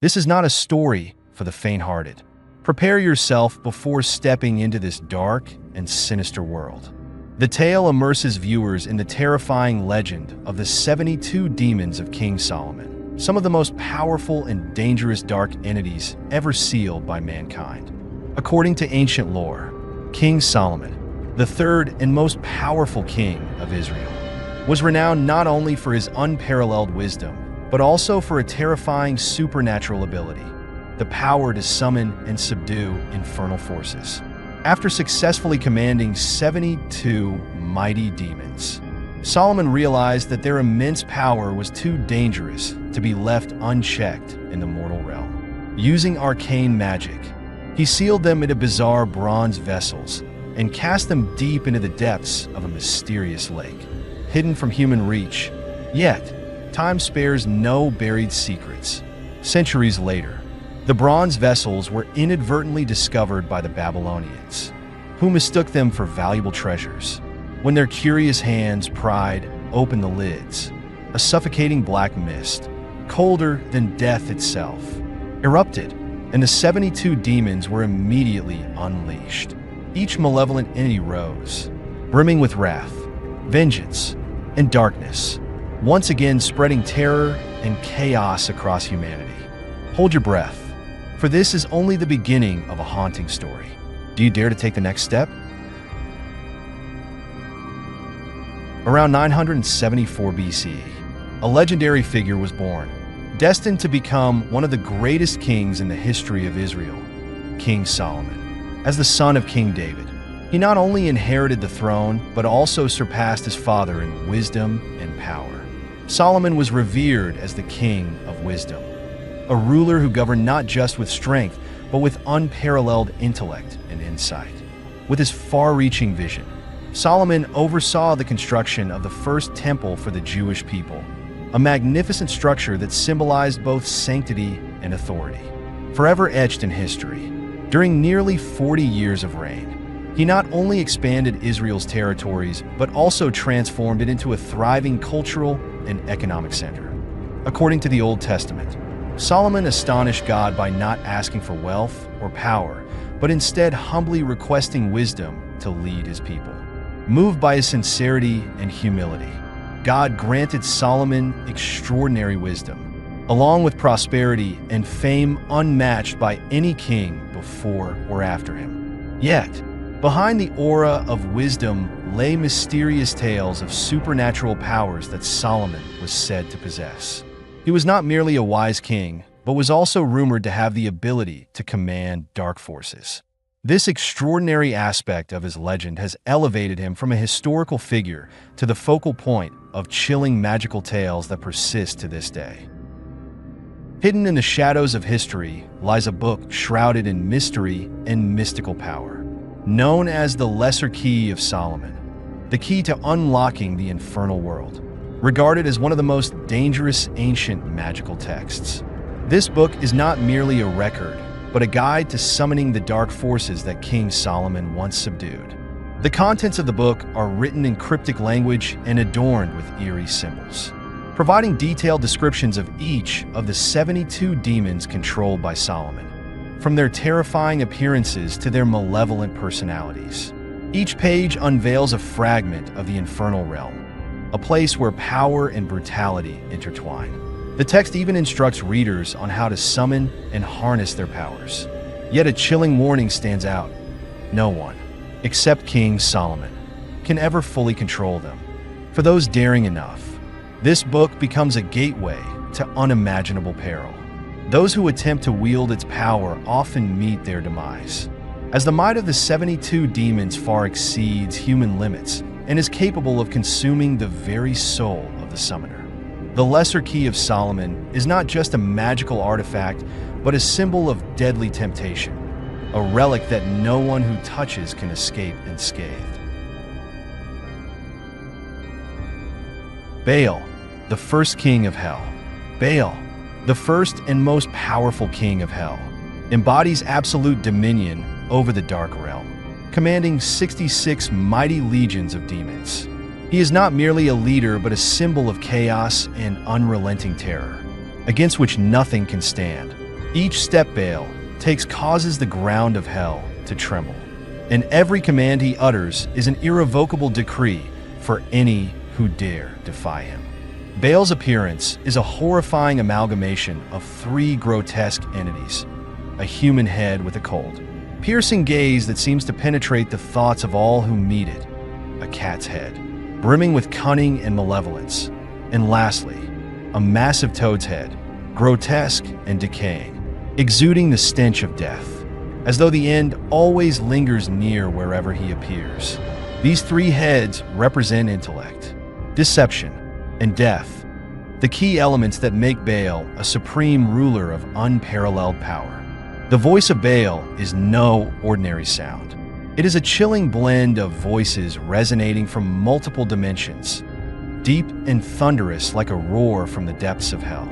This is not a story for the faint-hearted. Prepare yourself before stepping into this dark and sinister world. The tale immerses viewers in the terrifying legend of the 72 demons of King Solomon, some of the most powerful and dangerous dark entities ever sealed by mankind. According to ancient lore, King Solomon, the third and most powerful king of Israel, was renowned not only for his unparalleled wisdom, but also for a terrifying supernatural ability, the power to summon and subdue infernal forces. After successfully commanding 72 mighty demons, Solomon realized that their immense power was too dangerous to be left unchecked in the mortal realm. Using arcane magic, he sealed them into bizarre bronze vessels and cast them deep into the depths of a mysterious lake, hidden from human reach. Yet, time spares no buried secrets. Centuries later, the bronze vessels were inadvertently discovered by the Babylonians, who mistook them for valuable treasures. When their curious hands pried open the lids, a suffocating black mist, colder than death itself, erupted, and the 72 demons were immediately unleashed. Each malevolent entity rose, brimming with wrath, vengeance, and darkness, once again spreading terror and chaos across humanity. Hold your breath, for this is only the beginning of a haunting story. Do you dare to take the next step? Around 974 BCE, a legendary figure was born, destined to become one of the greatest kings in the history of Israel, King Solomon. As the son of King David, he not only inherited the throne, but also surpassed his father in wisdom and power. Solomon was revered as the king of wisdom, a ruler who governed not just with strength, but with unparalleled intellect and insight. With his far-reaching vision, Solomon oversaw the construction of the first temple for the Jewish people, a magnificent structure that symbolized both sanctity and authority. Forever etched in history, during nearly 40 years of reign, he not only expanded Israel's territories, but also transformed it into a thriving cultural and economic center. According to the Old Testament, Solomon astonished God by not asking for wealth or power, but instead humbly requesting wisdom to lead his people. Moved by his sincerity and humility, God granted Solomon extraordinary wisdom, along with prosperity and fame unmatched by any king before or after him. Yet, behind the aura of wisdom lay mysterious tales of supernatural powers that Solomon was said to possess. He was not merely a wise king, but was also rumored to have the ability to command dark forces. This extraordinary aspect of his legend has elevated him from a historical figure to the focal point of chilling magical tales that persist to this day. Hidden in the shadows of history lies a book shrouded in mystery and mystical power, known as the Lesser Key of Solomon, the key to unlocking the infernal world. Regarded as one of the most dangerous ancient magical texts, this book is not merely a record, but a guide to summoning the dark forces that King Solomon once subdued. The contents of the book are written in cryptic language and adorned with eerie symbols, providing detailed descriptions of each of the 72 demons controlled by Solomon, from their terrifying appearances to their malevolent personalities. Each page unveils a fragment of the infernal realm, a place where power and brutality intertwine. The text even instructs readers on how to summon and harness their powers. Yet a chilling warning stands out. No one, except King Solomon, can ever fully control them. For those daring enough, this book becomes a gateway to unimaginable peril. Those who attempt to wield its power often meet their demise, as the might of the 72 demons far exceeds human limits and is capable of consuming the very soul of the summoner. The Lesser Key of Solomon is not just a magical artifact, but a symbol of deadly temptation, a relic that no one who touches can escape unscathed. Bael, the first king of hell. Bael, the first and most powerful king of hell, embodies absolute dominion over the dark realm, commanding 66 mighty legions of demons. He is not merely a leader, but a symbol of chaos and unrelenting terror, against which nothing can stand. Each step Bael takes causes the ground of hell to tremble, and every command he utters is an irrevocable decree for any who dare defy him. Bael's appearance is a horrifying amalgamation of three grotesque entities: a human head with a cold, piercing gaze that seems to penetrate the thoughts of all who meet it, a cat's head, brimming with cunning and malevolence, and lastly, a massive toad's head, grotesque and decaying, exuding the stench of death, as though the end always lingers near wherever he appears. These three heads represent intellect, deception, and death, the key elements that make Bael a supreme ruler of unparalleled power. The voice of Bael is no ordinary sound. It is a chilling blend of voices resonating from multiple dimensions, deep and thunderous like a roar from the depths of hell,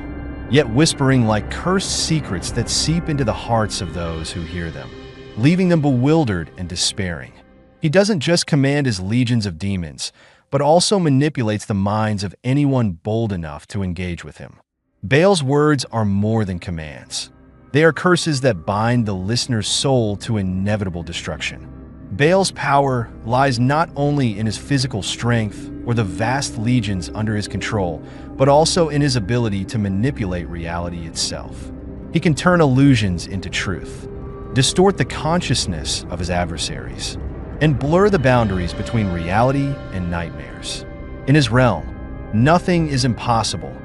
yet whispering like cursed secrets that seep into the hearts of those who hear them, leaving them bewildered and despairing. He doesn't just command his legions of demons, but also manipulates the minds of anyone bold enough to engage with him. Bael's words are more than commands. They are curses that bind the listener's soul to inevitable destruction. Bael's power lies not only in his physical strength or the vast legions under his control, but also in his ability to manipulate reality itself. He can turn illusions into truth, distort the consciousness of his adversaries, and blur the boundaries between reality and nightmares. In his realm, nothing is impossible.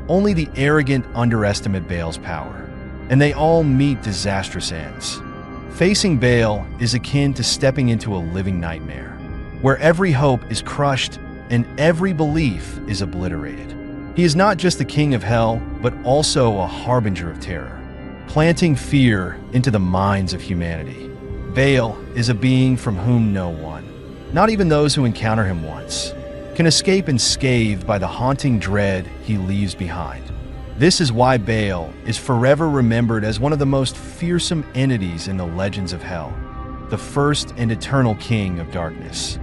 Only the arrogant underestimate Bael's power, and they all meet disastrous ends. Facing Bael is akin to stepping into a living nightmare, where every hope is crushed and every belief is obliterated. He is not just the king of hell, but also a harbinger of terror, planting fear into the minds of humanity. Bael is a being from whom no one, not even those who encounter him once, can escape unscathed by the haunting dread he leaves behind. This is why Bael is forever remembered as one of the most fearsome entities in the legends of hell, the first and eternal king of darkness.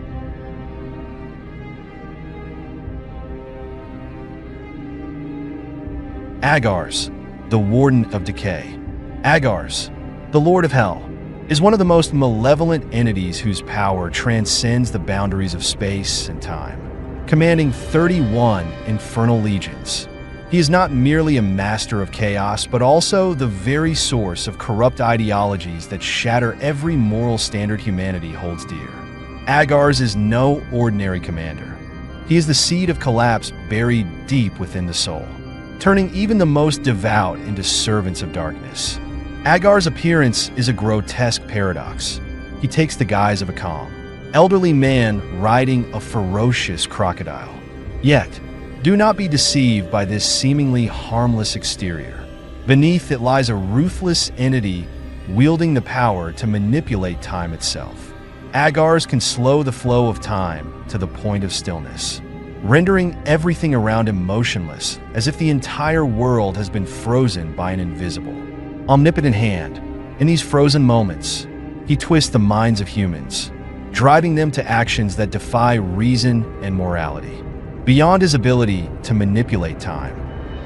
Agars, the warden of decay. Agars, the lord of hell, is one of the most malevolent entities whose power transcends the boundaries of space and time, commanding 31 infernal legions. He is not merely a master of chaos, but also the very source of corrupt ideologies that shatter every moral standard humanity holds dear. Agars is no ordinary commander. He is the seed of collapse buried deep within the soul, turning even the most devout into servants of darkness. Agar's appearance is a grotesque paradox. He takes the guise of a calm, elderly man riding a ferocious crocodile. Yet, do not be deceived by this seemingly harmless exterior. Beneath it lies a ruthless entity wielding the power to manipulate time itself. Agars can slow the flow of time to the point of stillness, rendering everything around him motionless, as if the entire world has been frozen by an invisible, omnipotent hand. In these frozen moments, he twists the minds of humans, driving them to actions that defy reason and morality. Beyond his ability to manipulate time,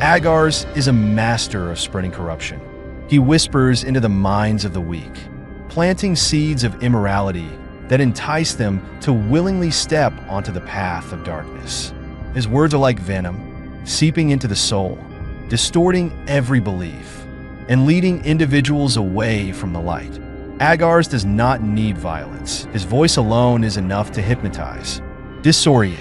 Agars is a master of spreading corruption. He whispers into the minds of the weak, planting seeds of immorality that entice them to willingly step onto the path of darkness. His words are like venom, seeping into the soul, distorting every belief, and leading individuals away from the light. Agars does not need violence. His voice alone is enough to hypnotize, disorient,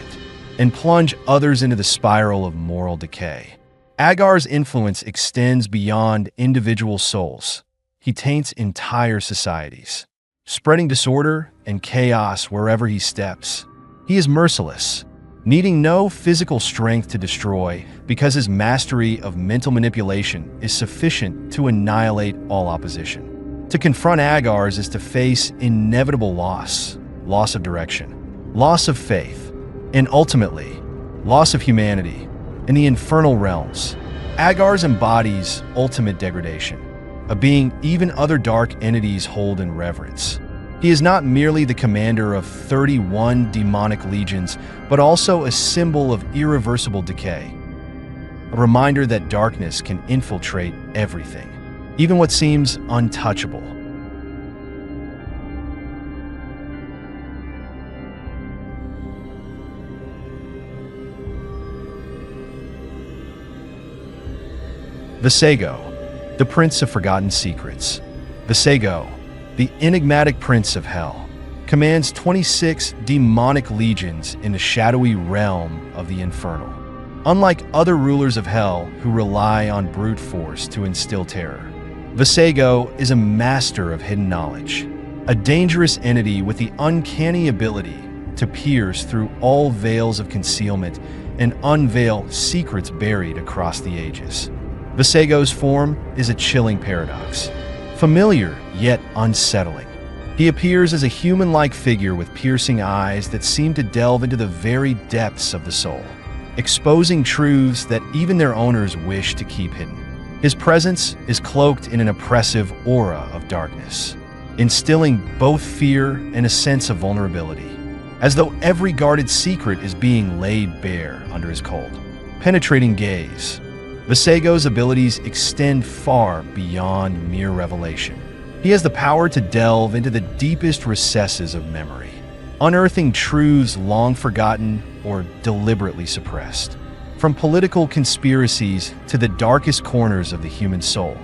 and plunge others into the spiral of moral decay. Agar's influence extends beyond individual souls. He taints entire societies, spreading disorder and chaos wherever he steps. He is merciless, needing no physical strength to destroy, because his mastery of mental manipulation is sufficient to annihilate all opposition. To confront Agars is to face inevitable loss of direction, loss of faith, and ultimately, loss of humanity. In the infernal realms, Agars embodies ultimate degradation, a being even other dark entities hold in reverence. He is not merely the commander of 31 demonic legions, but also a symbol of irreversible decay, a reminder that darkness can infiltrate everything, even what seems untouchable. Vasego, the Prince of Forgotten Secrets. Vasego, the enigmatic Prince of Hell, commands 26 demonic legions in the shadowy realm of the Infernal. Unlike other rulers of Hell who rely on brute force to instill terror, Vasego is a master of hidden knowledge, a dangerous entity with the uncanny ability to pierce through all veils of concealment and unveil secrets buried across the ages. Vasego's form is a chilling paradox, familiar yet unsettling. He appears as a human-like figure with piercing eyes that seem to delve into the very depths of the soul, exposing truths that even their owners wish to keep hidden. His presence is cloaked in an oppressive aura of darkness, instilling both fear and a sense of vulnerability, as though every guarded secret is being laid bare under his cold, penetrating gaze. Vasego's abilities extend far beyond mere revelation. He has the power to delve into the deepest recesses of memory, unearthing truths long forgotten or deliberately suppressed. From political conspiracies to the darkest corners of the human soul,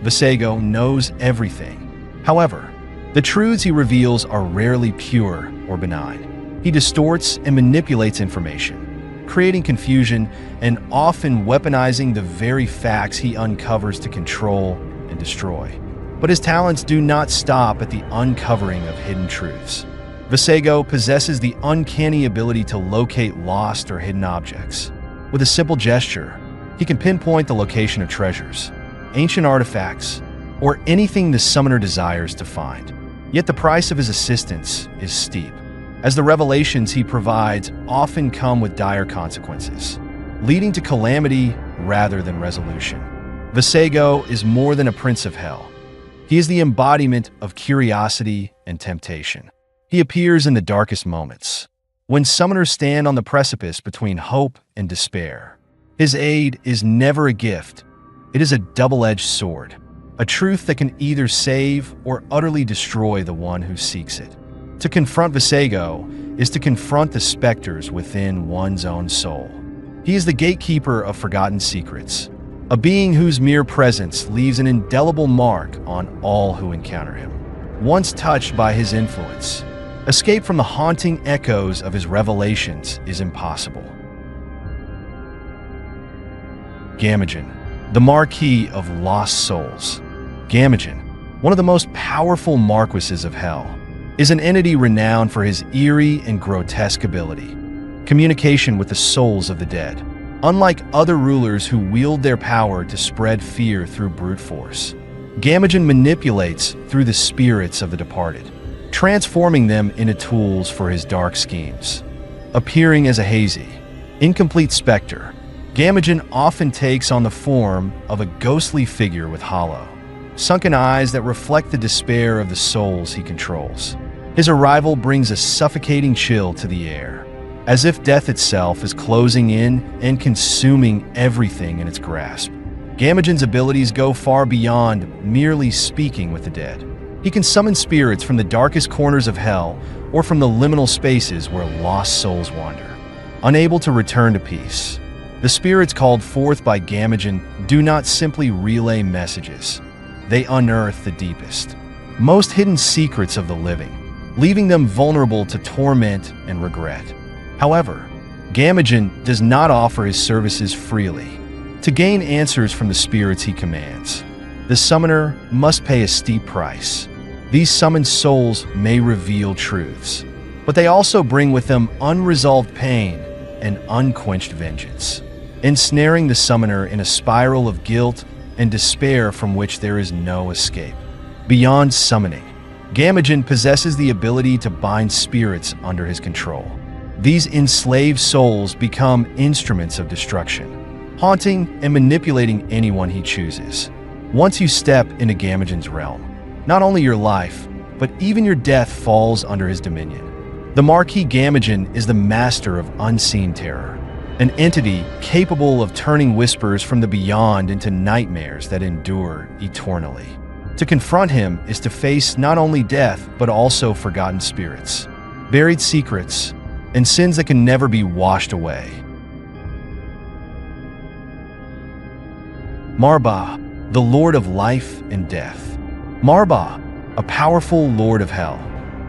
Vasego knows everything. However, the truths he reveals are rarely pure or benign. He distorts and manipulates information, creating confusion and often weaponizing the very facts he uncovers to control and destroy. But his talents do not stop at the uncovering of hidden truths. Vasego possesses the uncanny ability to locate lost or hidden objects. With a simple gesture, he can pinpoint the location of treasures, ancient artifacts, or anything the summoner desires to find. Yet the price of his assistance is steep, as the revelations he provides often come with dire consequences, leading to calamity rather than resolution. Vasego is more than a prince of hell. He is the embodiment of curiosity and temptation. He appears in the darkest moments, when summoners stand on the precipice between hope and despair. His aid is never a gift. It is a double-edged sword, a truth that can either save or utterly destroy the one who seeks it. To confront Vasego is to confront the specters within one's own soul. He is the gatekeeper of forgotten secrets, a being whose mere presence leaves an indelible mark on all who encounter him. Once touched by his influence, escape from the haunting echoes of his revelations is impossible. Gamin, the Marquee of Lost Souls. Gamin, one of the most powerful marquises of Hell, is an entity renowned for his eerie and grotesque ability, communication with the souls of the dead. Unlike other rulers who wield their power to spread fear through brute force, Gamin manipulates through the spirits of the departed, transforming them into tools for his dark schemes. Appearing as a hazy, incomplete specter, Gamin often takes on the form of a ghostly figure with hollow, sunken eyes that reflect the despair of the souls he controls. His arrival brings a suffocating chill to the air, as if death itself is closing in and consuming everything in its grasp. Gamin's abilities go far beyond merely speaking with the dead. He can summon spirits from the darkest corners of Hell or from the liminal spaces where lost souls wander. Unable to return to peace, the spirits called forth by Gamin do not simply relay messages. They unearth the deepest, most hidden secrets of the living, leaving them vulnerable to torment and regret. However, Gamin does not offer his services freely. To gain answers from the spirits he commands, the summoner must pay a steep price. These summoned souls may reveal truths, but they also bring with them unresolved pain and unquenched vengeance, ensnaring the summoner in a spiral of guilt and despair from which there is no escape. Beyond summoning, Gamin possesses the ability to bind spirits under his control. These enslaved souls become instruments of destruction, haunting and manipulating anyone he chooses. Once you step into Gamin's realm, not only your life, but even your death falls under his dominion. The Marquee Gamin is the master of unseen terror, an entity capable of turning whispers from the beyond into nightmares that endure eternally. To confront him is to face not only death, but also forgotten spirits, buried secrets, and sins that can never be washed away. Marba, the Lord of Life and Death. Marba, a powerful Lord of Hell,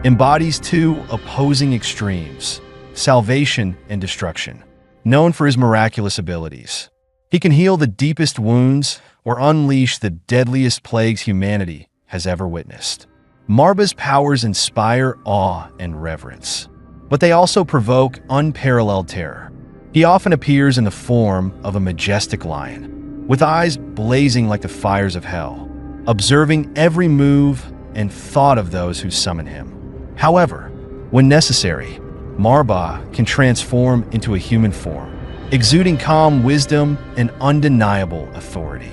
embodies two opposing extremes, salvation and destruction. Known for his miraculous abilities, he can heal the deepest wounds or unleash the deadliest plagues humanity has ever witnessed. Marba's powers inspire awe and reverence, but they also provoke unparalleled terror. He often appears in the form of a majestic lion, with eyes blazing like the fires of hell, observing every move and thought of those who summon him. However, when necessary, Marba can transform into a human form, exuding calm wisdom and undeniable authority,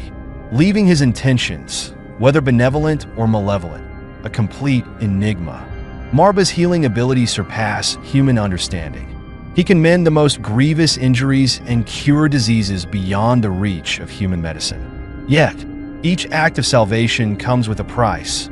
leaving his intentions, whether benevolent or malevolent, a complete enigma. Marba's healing abilities surpass human understanding. He can mend the most grievous injuries and cure diseases beyond the reach of human medicine. Yet, each act of salvation comes with a price,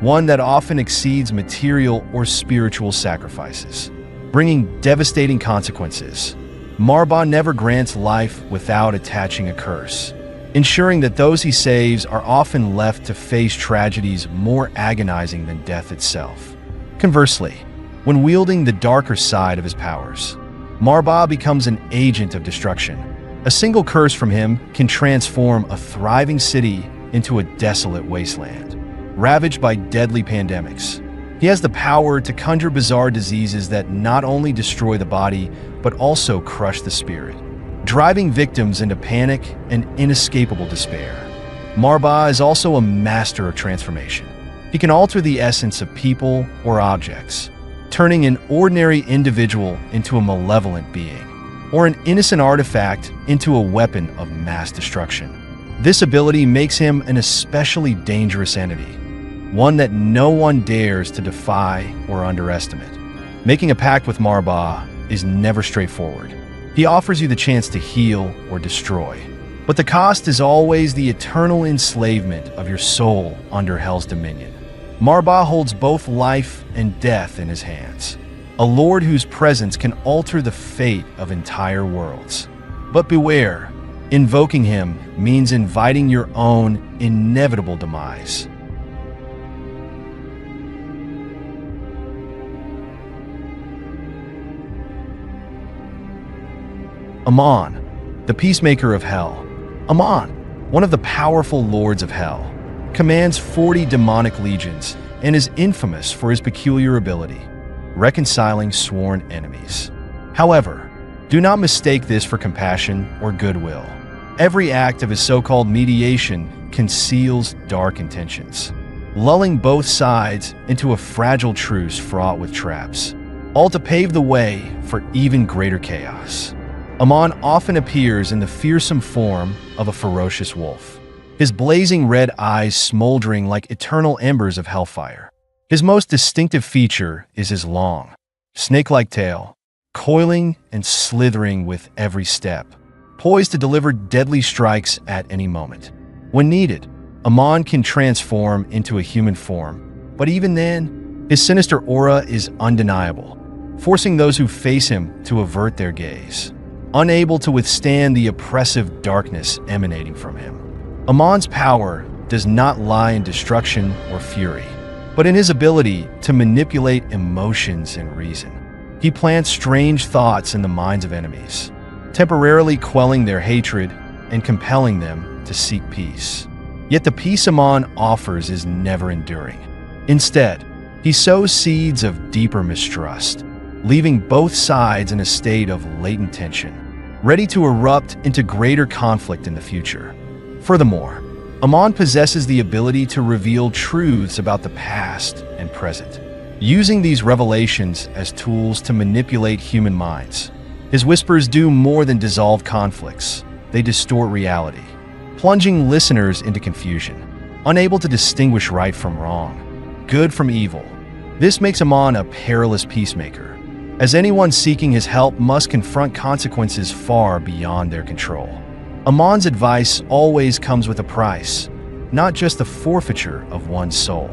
one that often exceeds material or spiritual sacrifices, bringing devastating consequences. Marba never grants life without attaching a curse, ensuring that those he saves are often left to face tragedies more agonizing than death itself. Conversely, when wielding the darker side of his powers, Marba becomes an agent of destruction. A single curse from him can transform a thriving city into a desolate wasteland, ravaged by deadly pandemics. He has the power to conjure bizarre diseases that not only destroy the body, but also crush the spirit, driving victims into panic and inescapable despair. Marba is also a master of transformation. He can alter the essence of people or objects, turning an ordinary individual into a malevolent being, or an innocent artifact into a weapon of mass destruction. This ability makes him an especially dangerous entity, one that no one dares to defy or underestimate. Making a pact with Marba is never straightforward. He offers you the chance to heal or destroy, but the cost is always the eternal enslavement of your soul under Hell's dominion. Marba holds both life and death in his hands, a lord whose presence can alter the fate of entire worlds. But beware, invoking him means inviting your own inevitable demise. Aman, the peacemaker of Hell. Aman, one of the powerful lords of Hell, commands 40 demonic legions and is infamous for his peculiar ability, reconciling sworn enemies. However, do not mistake this for compassion or goodwill. Every act of his so-called mediation conceals dark intentions, lulling both sides into a fragile truce fraught with traps, all to pave the way for even greater chaos. Aman often appears in the fearsome form of a ferocious wolf, his blazing red eyes smoldering like eternal embers of hellfire. His most distinctive feature is his long, snake-like tail, coiling and slithering with every step, poised to deliver deadly strikes at any moment. When needed, Aman can transform into a human form, but even then, his sinister aura is undeniable, forcing those who face him to avert their gaze, unable to withstand the oppressive darkness emanating from him. Aman's power does not lie in destruction or fury, but in his ability to manipulate emotions and reason. He plants strange thoughts in the minds of enemies, temporarily quelling their hatred and compelling them to seek peace. Yet the peace Aman offers is never enduring. Instead, he sows seeds of deeper mistrust, leaving both sides in a state of latent tension, ready to erupt into greater conflict in the future. Furthermore, Aman possesses the ability to reveal truths about the past and present, using these revelations as tools to manipulate human minds. His whispers do more than dissolve conflicts. They distort reality, plunging listeners into confusion, unable to distinguish right from wrong, good from evil. This makes Aman a perilous peacemaker, as anyone seeking his help must confront consequences far beyond their control. Aman's advice always comes with a price, not just the forfeiture of one's soul,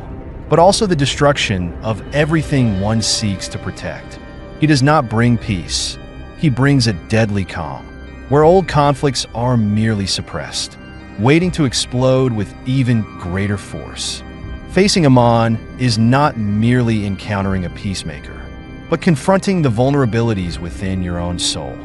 but also the destruction of everything one seeks to protect. He does not bring peace. He brings a deadly calm, where old conflicts are merely suppressed, waiting to explode with even greater force. Facing Aman is not merely encountering a peacemaker, but confronting the vulnerabilities within your own soul.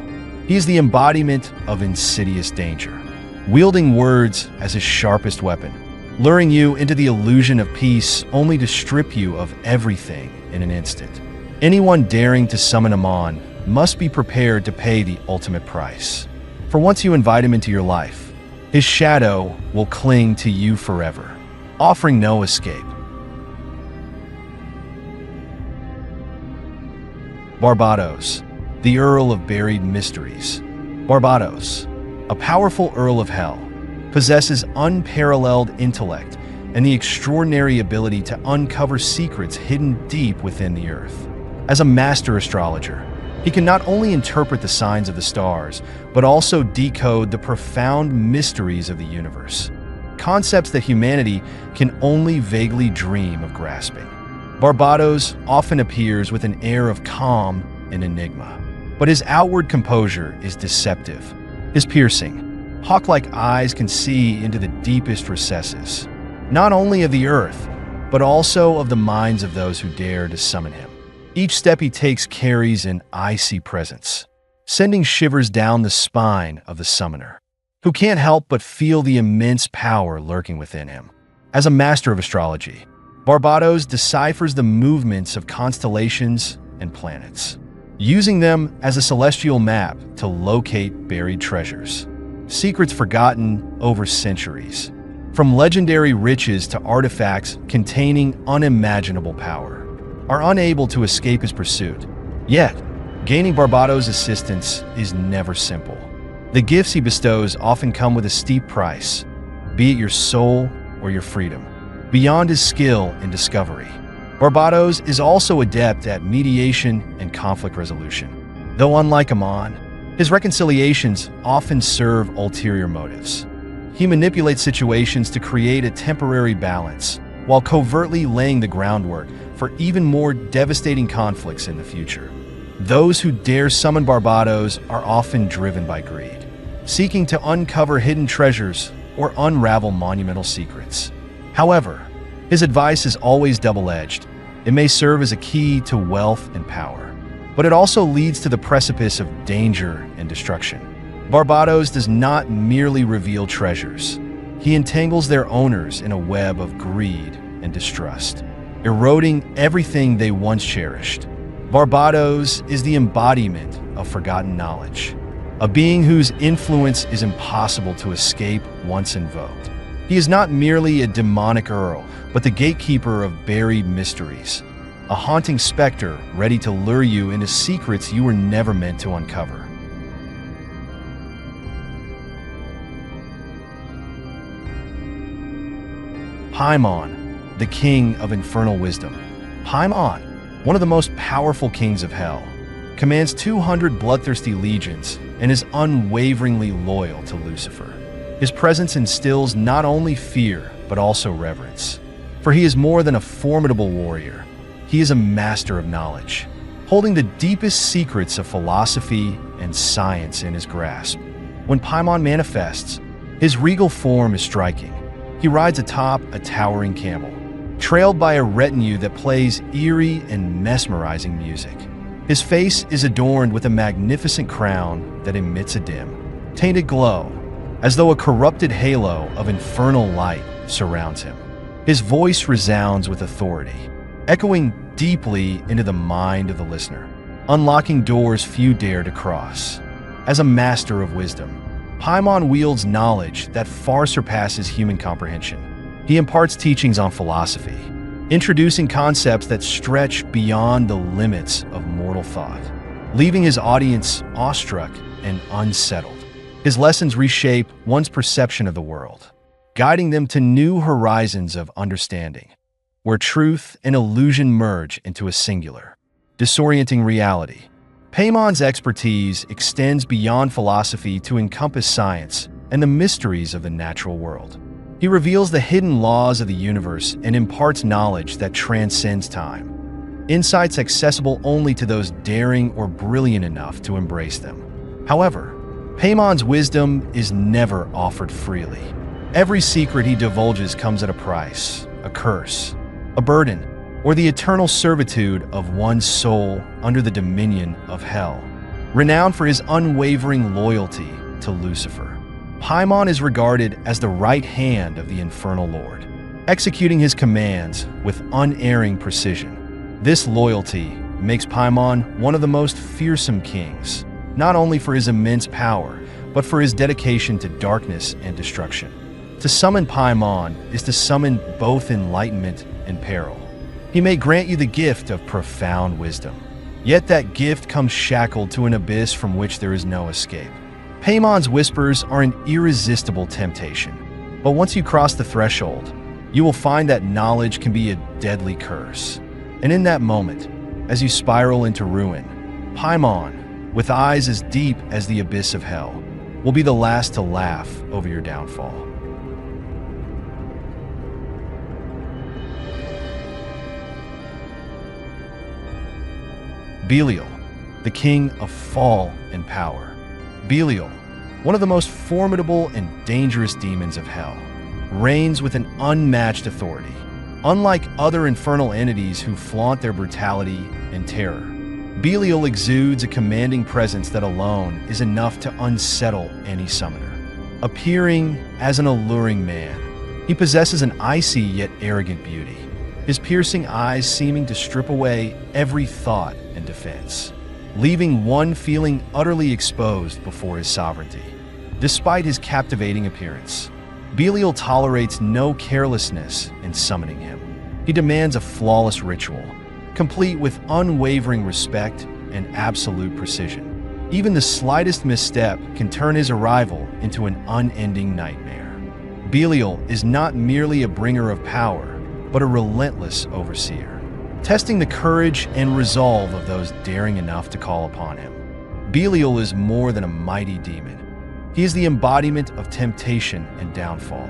He is the embodiment of insidious danger, wielding words as his sharpest weapon, luring you into the illusion of peace only to strip you of everything in an instant. Anyone daring to summon Aman must be prepared to pay the ultimate price. For once you invite him into your life, his shadow will cling to you forever, offering no escape. Barbados, the Earl of Buried Mysteries. Barbados, a powerful Earl of Hell, possesses unparalleled intellect and the extraordinary ability to uncover secrets hidden deep within the earth. As a master astrologer, he can not only interpret the signs of the stars, but also decode the profound mysteries of the universe, concepts that humanity can only vaguely dream of grasping. Barbados often appears with an air of calm and enigma, but his outward composure is deceptive. His piercing, hawk-like eyes can see into the deepest recesses, not only of the earth, but also of the minds of those who dare to summon him. Each step he takes carries an icy presence, sending shivers down the spine of the summoner, who can't help but feel the immense power lurking within him. As a master of astrology, Barbados deciphers the movements of constellations and planets, using them as a celestial map to locate buried treasures, secrets forgotten over centuries, from legendary riches to artifacts containing unimaginable power, are unable to escape his pursuit. Yet, gaining Barbados' assistance is never simple. The gifts he bestows often come with a steep price, be it your soul or your freedom. Beyond his skill in discovery, Barbados is also adept at mediation and conflict resolution. Though unlike Aman, his reconciliations often serve ulterior motives. He manipulates situations to create a temporary balance, while covertly laying the groundwork for even more devastating conflicts in the future. Those who dare summon Barbados are often driven by greed, seeking to uncover hidden treasures or unravel monumental secrets. However, his advice is always double-edged. It may serve as a key to wealth and power, but it also leads to the precipice of danger and destruction. Barbados does not merely reveal treasures. He entangles their owners in a web of greed and distrust, eroding everything they once cherished. Barbados is the embodiment of forgotten knowledge, a being whose influence is impossible to escape once invoked. He is not merely a demonic earl, but the gatekeeper of buried mysteries, a haunting specter ready to lure you into secrets you were never meant to uncover. Paimon, the king of infernal wisdom. Paimon, one of the most powerful kings of hell, commands 200 bloodthirsty legions and is unwaveringly loyal to Lucifer. His presence instills not only fear, but also reverence. For he is more than a formidable warrior. He is a master of knowledge, holding the deepest secrets of philosophy and science in his grasp. When Paimon manifests, his regal form is striking. He rides atop a towering camel, trailed by a retinue that plays eerie and mesmerizing music. His face is adorned with a magnificent crown that emits a dim, tainted glow, as though a corrupted halo of infernal light surrounds him. His voice resounds with authority, echoing deeply into the mind of the listener, unlocking doors few dare to cross. As a master of wisdom, Paimon wields knowledge that far surpasses human comprehension. He imparts teachings on philosophy, introducing concepts that stretch beyond the limits of mortal thought, leaving his audience awestruck and unsettled. His lessons reshape one's perception of the world, guiding them to new horizons of understanding, where truth and illusion merge into a singular, disorienting reality. Paimon's expertise extends beyond philosophy to encompass science and the mysteries of the natural world. He reveals the hidden laws of the universe and imparts knowledge that transcends time. Insights accessible only to those daring or brilliant enough to embrace them. However, Paimon's wisdom is never offered freely. Every secret he divulges comes at a price, a curse, a burden, or the eternal servitude of one's soul under the dominion of hell. Renowned for his unwavering loyalty to Lucifer, Paimon is regarded as the right hand of the Infernal Lord, executing his commands with unerring precision. This loyalty makes Paimon one of the most fearsome kings, not only for his immense power, but for his dedication to darkness and destruction. To summon Paimon is to summon both enlightenment and peril. He may grant you the gift of profound wisdom, yet that gift comes shackled to an abyss from which there is no escape. Paimon's whispers are an irresistible temptation, but once you cross the threshold, you will find that knowledge can be a deadly curse. And in that moment, as you spiral into ruin, Paimon, with eyes as deep as the abyss of hell, will be the last to laugh over your downfall. Belial, the king of fall and power. Belial, one of the most formidable and dangerous demons of hell, reigns with an unmatched authority. Unlike other infernal entities who flaunt their brutality and terror, Belial exudes a commanding presence that alone is enough to unsettle any summoner. Appearing as an alluring man, he possesses an icy yet arrogant beauty, his piercing eyes seeming to strip away every thought and defense, leaving one feeling utterly exposed before his sovereignty. Despite his captivating appearance, Belial tolerates no carelessness in summoning him. He demands a flawless ritual, complete with unwavering respect and absolute precision. Even the slightest misstep can turn his arrival into an unending nightmare. Belial is not merely a bringer of power, but a relentless overseer, testing the courage and resolve of those daring enough to call upon him. Belial is more than a mighty demon. He is the embodiment of temptation and downfall.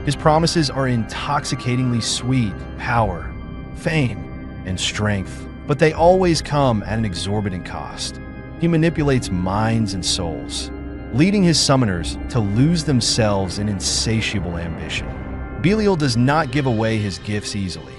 His promises are intoxicatingly sweet, power, fame, and strength, but they always come at an exorbitant cost. He manipulates minds and souls, leading his summoners to lose themselves in insatiable ambition. Belial does not give away his gifts easily.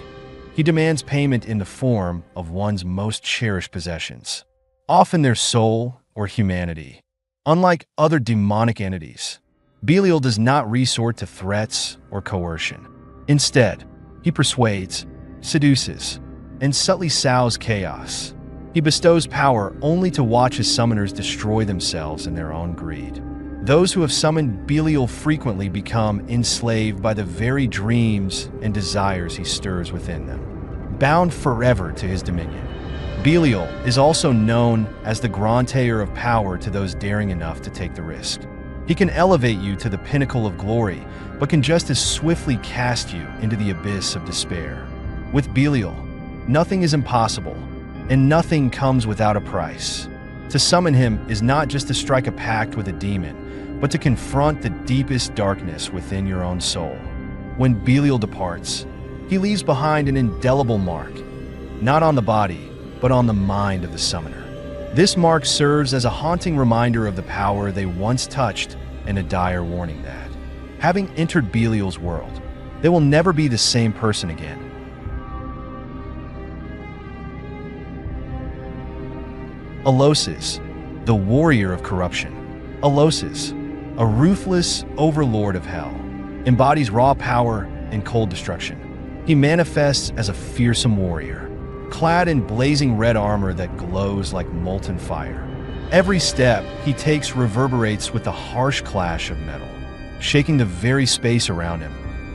He demands payment in the form of one's most cherished possessions, often their soul or humanity. Unlike other demonic entities, Belial does not resort to threats or coercion. Instead, he persuades, seduces, and subtly sows chaos. He bestows power only to watch his summoners destroy themselves in their own greed. Those who have summoned Belial frequently become enslaved by the very dreams and desires he stirs within them, bound forever to his dominion. Belial is also known as the grantayer of power to those daring enough to take the risk. He can elevate you to the pinnacle of glory, but can just as swiftly cast you into the abyss of despair. With Belial, nothing is impossible, and nothing comes without a price. To summon him is not just to strike a pact with a demon, but to confront the deepest darkness within your own soul. When Belial departs, he leaves behind an indelible mark, not on the body, but on the mind of the summoner. This mark serves as a haunting reminder of the power they once touched and a dire warning that, having entered Belial's world, they will never be the same person again. Alosis, the warrior of corruption. Alosis, a ruthless overlord of hell, embodies raw power and cold destruction. He manifests as a fearsome warrior, clad in blazing red armor that glows like molten fire. Every step he takes reverberates with the harsh clash of metal, shaking the very space around him.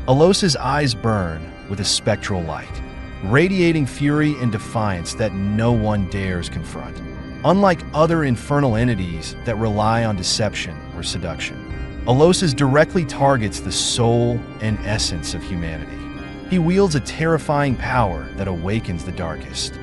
Alosis' eyes burn with a spectral light, radiating fury and defiance that no one dares confront. Unlike other infernal entities that rely on deception or seduction, Alosis directly targets the soul and essence of humanity. He wields a terrifying power that awakens the darkest,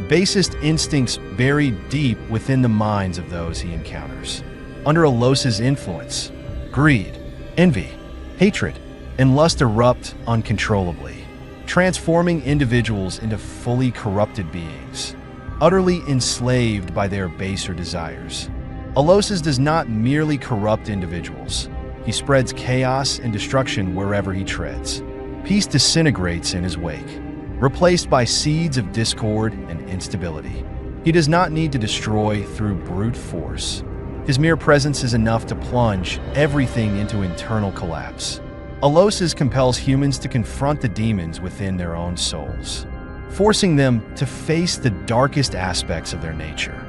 Basest instincts bury deep within the minds of those he encounters. Under Alosis' influence, greed, envy, hatred, and lust erupt uncontrollably, transforming individuals into fully corrupted beings, utterly enslaved by their baser desires. Alosis does not merely corrupt individuals. He spreads chaos and destruction wherever he treads. Peace disintegrates in his wake, replaced by seeds of discord and instability. He does not need to destroy through brute force. His mere presence is enough to plunge everything into internal collapse. Alosis compels humans to confront the demons within their own souls, forcing them to face the darkest aspects of their nature.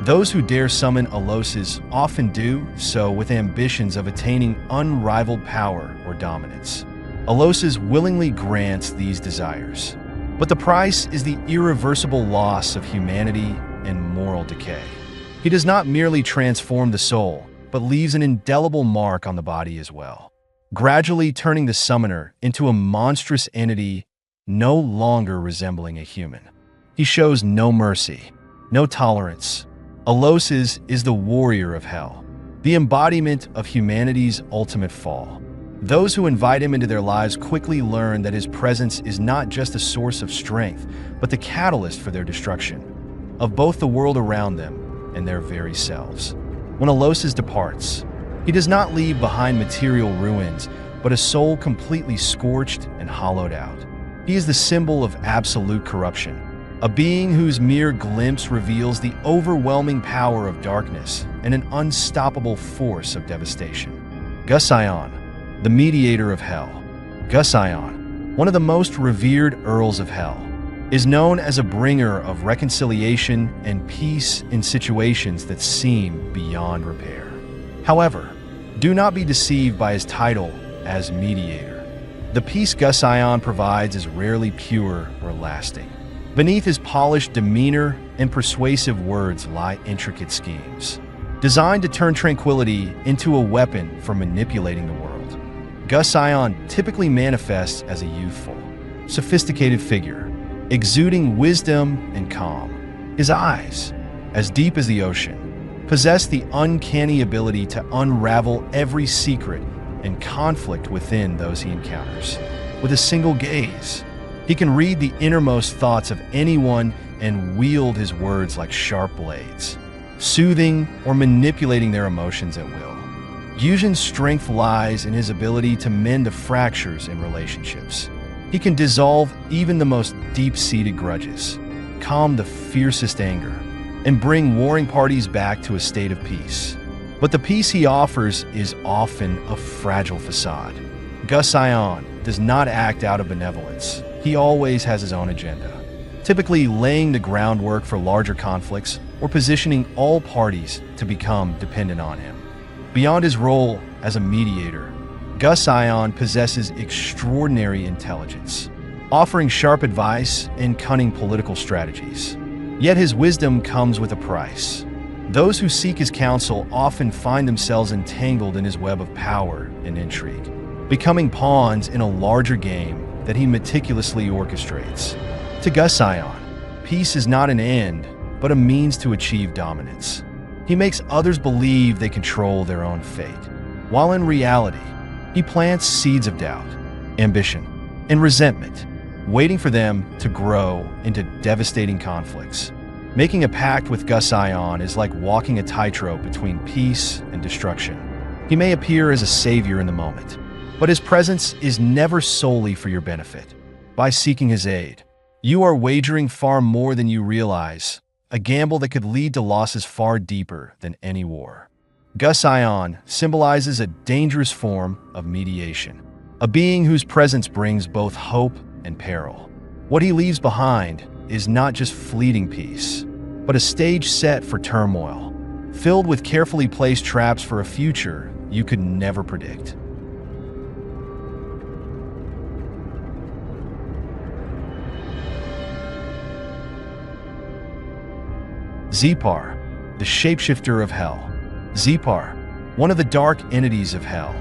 Those who dare summon Alosis often do so with ambitions of attaining unrivaled power or dominance. Alosis willingly grants these desires, but the price is the irreversible loss of humanity and moral decay. He does not merely transform the soul, but leaves an indelible mark on the body as well, gradually turning the summoner into a monstrous entity no longer resembling a human. He shows no mercy, no tolerance. Alosis is the warrior of hell, the embodiment of humanity's ultimate fall. Those who invite him into their lives quickly learn that his presence is not just a source of strength, but the catalyst for their destruction, of both the world around them and their very selves. When Alosis departs, he does not leave behind material ruins, but a soul completely scorched and hollowed out. He is the symbol of absolute corruption, a being whose mere glimpse reveals the overwhelming power of darkness and an unstoppable force of devastation. Gusion, the mediator of hell. Gusion, one of the most revered Earls of hell, is known as a bringer of reconciliation and peace in situations that seem beyond repair. However, do not be deceived by his title as mediator. The peace Gusion provides is rarely pure or lasting. Beneath his polished demeanor and persuasive words lie intricate schemes, designed to turn tranquility into a weapon for manipulating the world. Gusion typically manifests as a youthful, sophisticated figure, exuding wisdom and calm. His eyes, as deep as the ocean, possess the uncanny ability to unravel every secret and conflict within those he encounters. With a single gaze, he can read the innermost thoughts of anyone and wield his words like sharp blades, soothing or manipulating their emotions at will. Gusion's strength lies in his ability to mend the fractures in relationships. He can dissolve even the most deep-seated grudges, calm the fiercest anger, and bring warring parties back to a state of peace. But the peace he offers is often a fragile facade. Gusion does not act out of benevolence. He always has his own agenda, typically laying the groundwork for larger conflicts or positioning all parties to become dependent on him. Beyond his role as a mediator, Gusion possesses extraordinary intelligence, offering sharp advice and cunning political strategies. Yet his wisdom comes with a price. Those who seek his counsel often find themselves entangled in his web of power and intrigue, becoming pawns in a larger game that he meticulously orchestrates. To Gusion, peace is not an end, but a means to achieve dominance. He makes others believe they control their own fate, while in reality, he plants seeds of doubt, ambition, and resentment, waiting for them to grow into devastating conflicts. Making a pact with Gusion is like walking a tightrope between peace and destruction. He may appear as a savior in the moment, but his presence is never solely for your benefit. By seeking his aid, you are wagering far more than you realize, a gamble that could lead to losses far deeper than any war. Gusion symbolizes a dangerous form of mediation, a being whose presence brings both hope and peril. What he leaves behind is not just fleeting peace, but a stage set for turmoil, filled with carefully placed traps for a future you could never predict. Zepar, the shapeshifter of hell. Zepar, one of the dark entities of hell,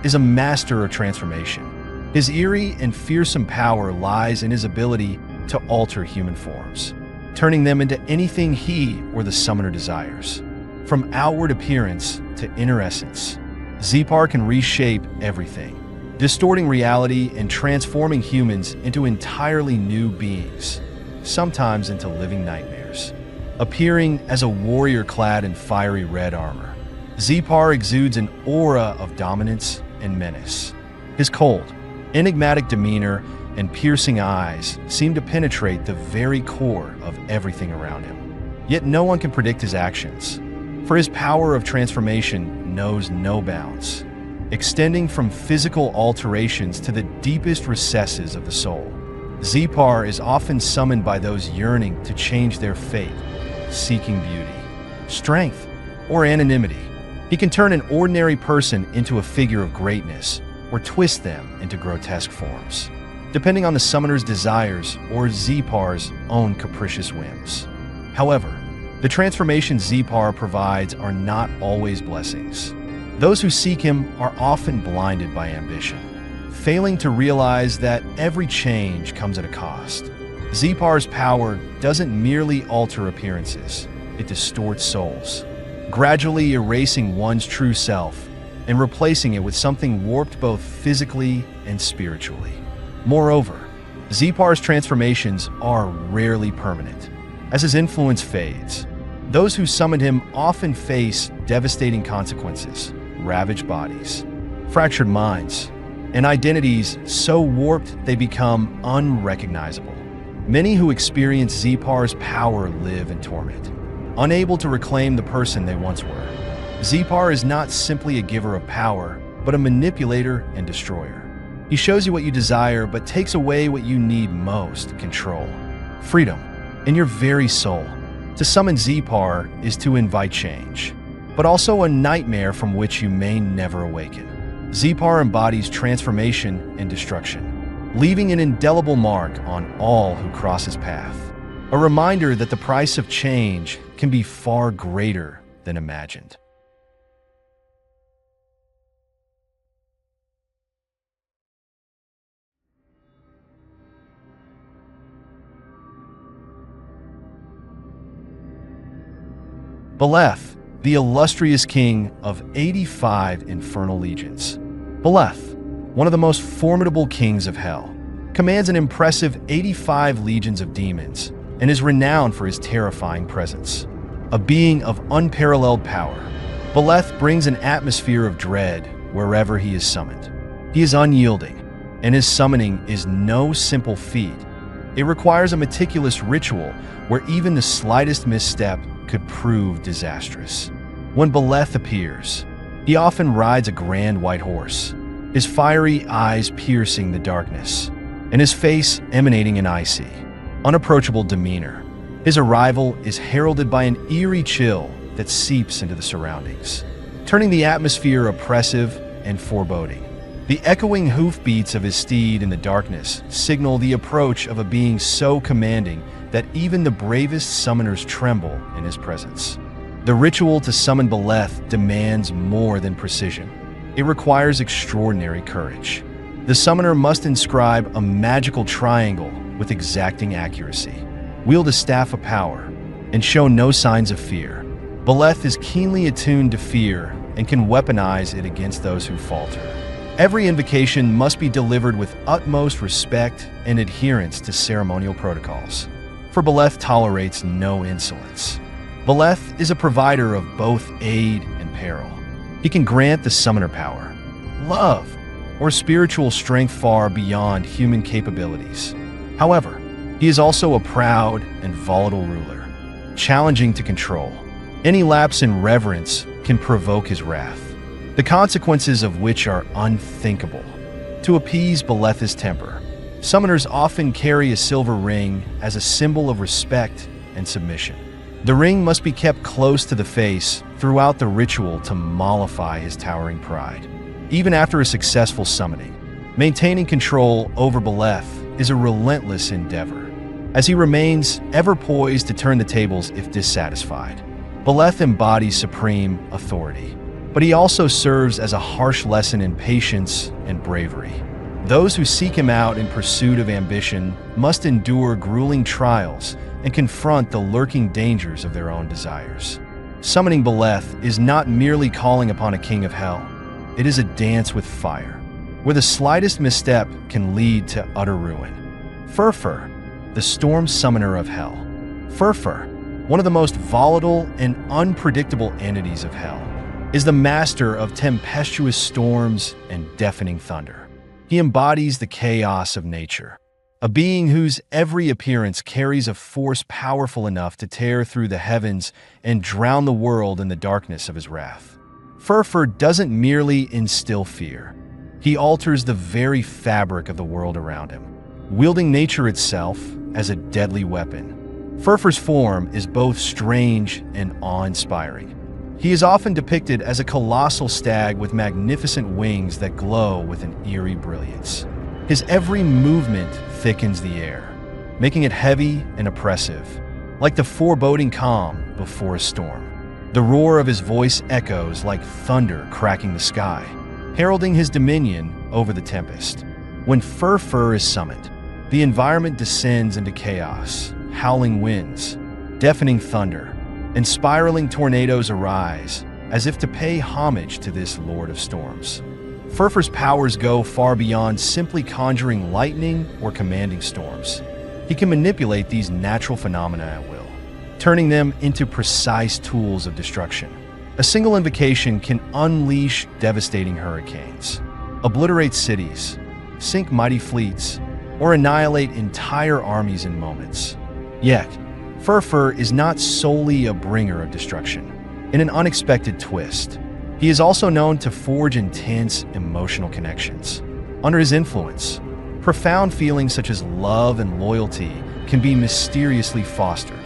is a master of transformation. His eerie and fearsome power lies in his ability to alter human forms, turning them into anything he or the summoner desires. From outward appearance to inner essence, Zepar can reshape everything, distorting reality and transforming humans into entirely new beings, sometimes into living nightmares. Appearing as a warrior clad in fiery red armor, Zepar exudes an aura of dominance and menace. His cold, enigmatic demeanor and piercing eyes seem to penetrate the very core of everything around him. Yet no one can predict his actions, for his power of transformation knows no bounds, extending from physical alterations to the deepest recesses of the soul. Zepar is often summoned by those yearning to change their fate, seeking beauty, strength, or anonymity. He can turn an ordinary person into a figure of greatness or twist them into grotesque forms, depending on the summoner's desires or Zepar's own capricious whims. However, the transformations Zepar provides are not always blessings. Those who seek him are often blinded by ambition, failing to realize that every change comes at a cost. Zepar's power doesn't merely alter appearances, it distorts souls, gradually erasing one's true self and replacing it with something warped both physically and spiritually. Moreover, Zepar's transformations are rarely permanent. As his influence fades, those who summoned him often face devastating consequences, ravaged bodies, fractured minds, and identities so warped they become unrecognizable. Many who experience Zepar's power live in torment, unable to reclaim the person they once were. Zepar is not simply a giver of power, but a manipulator and destroyer. He shows you what you desire, but takes away what you need most: control, freedom, and your very soul. To summon Zepar is to invite change, but also a nightmare from which you may never awaken. Zepar embodies transformation and destruction, leaving an indelible mark on all who cross his path. A reminder that the price of change can be far greater than imagined. Baleth, the illustrious king of 85 infernal legions. Baleth, one of the most formidable kings of hell, commands an impressive 85 legions of demons and is renowned for his terrifying presence. A being of unparalleled power, Baleth brings an atmosphere of dread wherever he is summoned. He is unyielding, and his summoning is no simple feat. It requires a meticulous ritual where even the slightest misstep could prove disastrous. When Baleth appears, he often rides a grand white horse, his fiery eyes piercing the darkness, and his face emanating an icy, unapproachable demeanor. His arrival is heralded by an eerie chill that seeps into the surroundings, turning the atmosphere oppressive and foreboding. The echoing hoofbeats of his steed in the darkness signal the approach of a being so commanding that even the bravest summoners tremble in his presence. The ritual to summon Baleth demands more than precision. It requires extraordinary courage. The summoner must inscribe a magical triangle with exacting accuracy, wield a staff of power, and show no signs of fear. Baleth is keenly attuned to fear and can weaponize it against those who falter. Every invocation must be delivered with utmost respect and adherence to ceremonial protocols, for Baleth tolerates no insolence. Baleth is a provider of both aid and peril. He can grant the summoner power, love, or spiritual strength far beyond human capabilities. However, he is also a proud and volatile ruler, challenging to control. Any lapse in reverence can provoke his wrath, the consequences of which are unthinkable. To appease Baleth's temper, summoners often carry a silver ring as a symbol of respect and submission. The ring must be kept close to the face throughout the ritual to mollify his towering pride. Even after a successful summoning, maintaining control over Baleth is a relentless endeavor, as he remains ever poised to turn the tables if dissatisfied. Baleth embodies supreme authority, but he also serves as a harsh lesson in patience and bravery. Those who seek him out in pursuit of ambition must endure grueling trials and confront the lurking dangers of their own desires. Summoning Baleth is not merely calling upon a king of hell. It is a dance with fire, where the slightest misstep can lead to utter ruin. Furfur, the storm summoner of hell. Furfur, one of the most volatile and unpredictable entities of hell, is the master of tempestuous storms and deafening thunder. He embodies the chaos of nature, a being whose every appearance carries a force powerful enough to tear through the heavens and drown the world in the darkness of his wrath. Furfur doesn't merely instill fear. He alters the very fabric of the world around him, wielding nature itself as a deadly weapon. Furfur's form is both strange and awe-inspiring. He is often depicted as a colossal stag with magnificent wings that glow with an eerie brilliance. His every movement thickens the air, making it heavy and oppressive, like the foreboding calm before a storm. The roar of his voice echoes like thunder cracking the sky, heralding his dominion over the tempest. When Furfur is summoned, the environment descends into chaos. Howling winds, deafening thunder, and spiraling tornadoes arise as if to pay homage to this Lord of Storms. Furfur's powers go far beyond simply conjuring lightning or commanding storms. He can manipulate these natural phenomena at will, turning them into precise tools of destruction. A single invocation can unleash devastating hurricanes, obliterate cities, sink mighty fleets, or annihilate entire armies in moments. Yet, Furfur is not solely a bringer of destruction. In an unexpected twist, he is also known to forge intense emotional connections. Under his influence, profound feelings such as love and loyalty can be mysteriously fostered.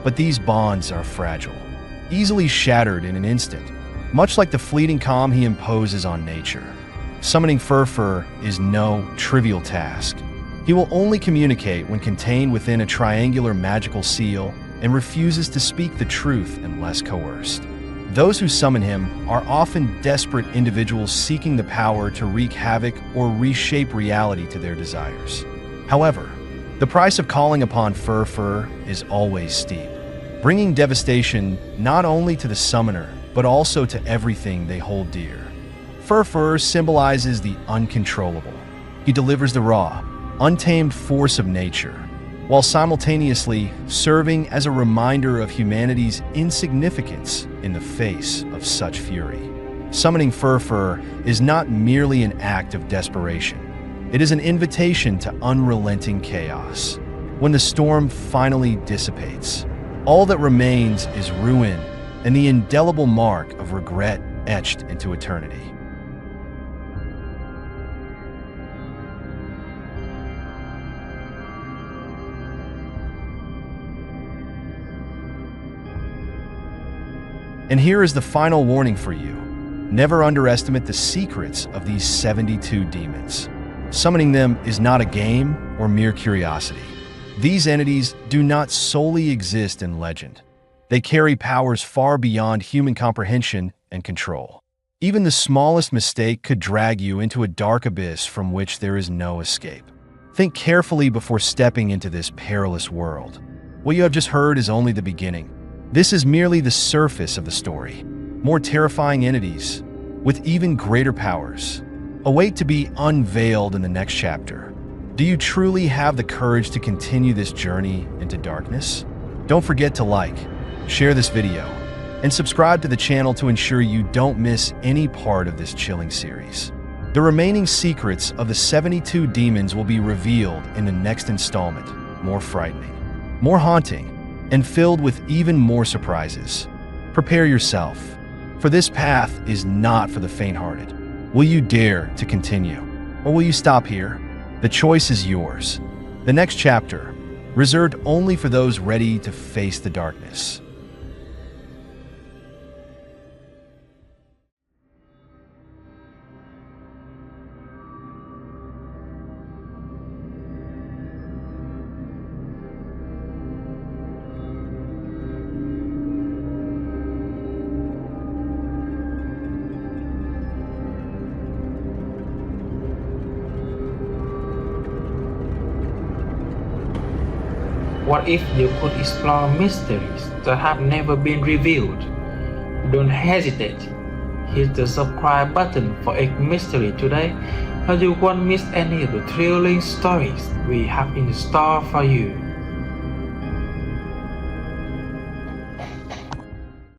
But these bonds are fragile, easily shattered in an instant, much like the fleeting calm he imposes on nature. Summoning Furfur is no trivial task. He will only communicate when contained within a triangular magical seal and refuses to speak the truth unless coerced. Those who summon him are often desperate individuals seeking the power to wreak havoc or reshape reality to their desires. However, the price of calling upon Furfur is always steep, bringing devastation not only to the summoner, but also to everything they hold dear. Furfur symbolizes the uncontrollable. He delivers the raw, untamed force of nature, while simultaneously serving as a reminder of humanity's insignificance in the face of such fury. Summoning Furfur is not merely an act of desperation. It is an invitation to unrelenting chaos. When the storm finally dissipates, all that remains is ruin and the indelible mark of regret etched into eternity. And here is the final warning for you. Never underestimate the secrets of these 72 demons. Summoning them is not a game or mere curiosity. These entities do not solely exist in legend. They carry powers far beyond human comprehension and control. Even the smallest mistake could drag you into a dark abyss from which there is no escape. Think carefully before stepping into this perilous world. What you have just heard is only the beginning. This is merely the surface of the story. More terrifying entities, with even greater powers, await to be unveiled in the next chapter. Do you truly have the courage to continue this journey into darkness? Don't forget to like, share this video, and subscribe to the channel to ensure you don't miss any part of this chilling series. The remaining secrets of the 72 demons will be revealed in the next installment, more frightening, more haunting, and filled with even more surprises. Prepare yourself, for this path is not for the faint-hearted. Will you dare to continue, or will you stop here? The choice is yours. The next chapter, reserved only for those ready to face the darkness. What if you could explore mysteries that have never been revealed? Don't hesitate. Hit the subscribe button for a mystery today, so you won't miss any of the thrilling stories we have in store for you.